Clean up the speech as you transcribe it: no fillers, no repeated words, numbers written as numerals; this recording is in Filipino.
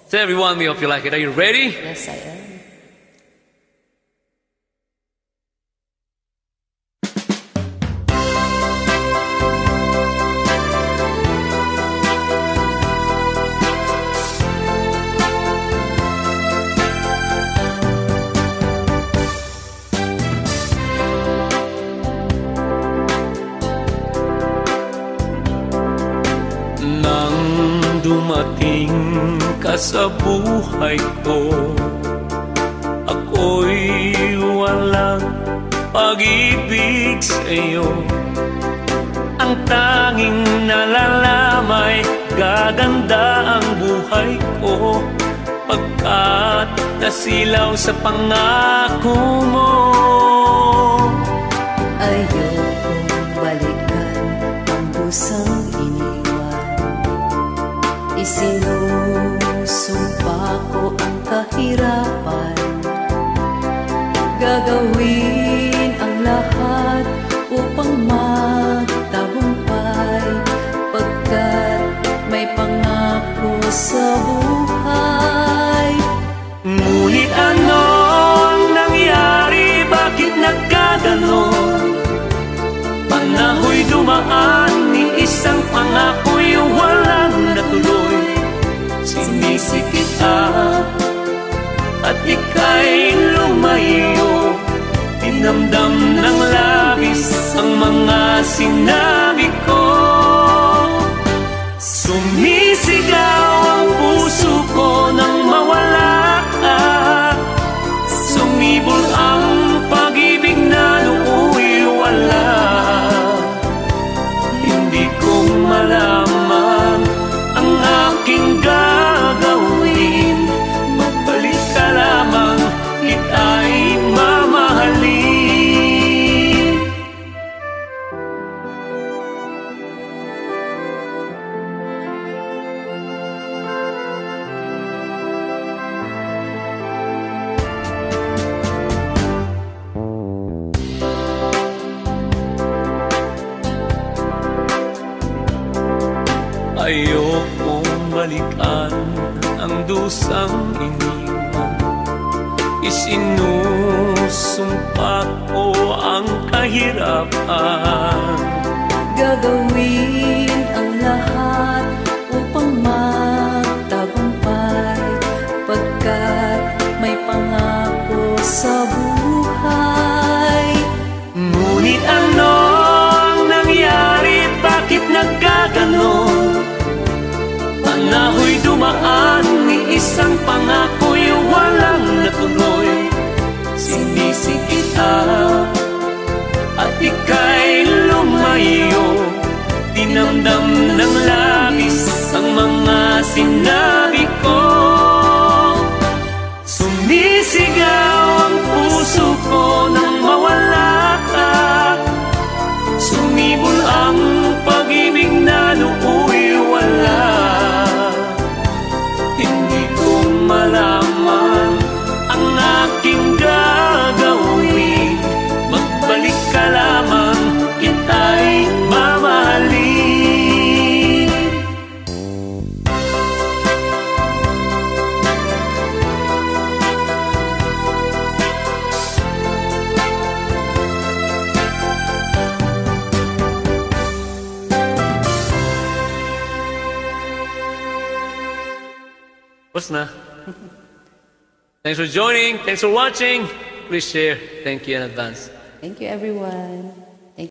So everyone, we hope you like it. Are you ready? Yes, I am. Dumating ka sa buhay ko, ako'y walang pag-ibig sa'yo. Ang tanging nalalamay, gaganda ang buhay ko, pagkat nasilaw sa pangako mo. Ayokong balikan ang dusang isinusumpa ko ang kahirapan, gagawin ang lahat upang magtagumpay, pagkat may pangako sa buhay. Ngunit ano ang nangyari? Bakit nagkaganon? Panaho'y dumaan, ni isang pangako'y walang natuloy. Sinisi kita at ika'y lumayo, dinamdam ng labis ang mga sinabi ko. Sumisigaw ang puso ko nang mawala ka, sumibol ang pag-ibig na nooy wala. Hindi ko malaman ang aking gagawin, magbalik ka lamang, kita'y mamahalin. Ayokong balikan ang dusang iniwan, isinusumpa ko ang kahirapan, gagawin ang lahat upang magtagumpay, pagkat may pangako sa buhay. Ngunit ano ang nangyari? Bakit nagkaganon? Panaho'y dumaan, ni isang pangako'y walang natuloy. Sinisi kita at ika'y lumayo, dinamdam ng labis ang mga sinabi ko. Sumisigaw ang puso ko nang mawala ka, sumibol ang pag-ibig na nooy wala. Hindi ko malaman ang aking gagawin, magbalik ka lamang, kita'y mamahalin. What's na? Thanks for joining. Thanks for watching. Please share. Thank you in advance. Thank you, everyone.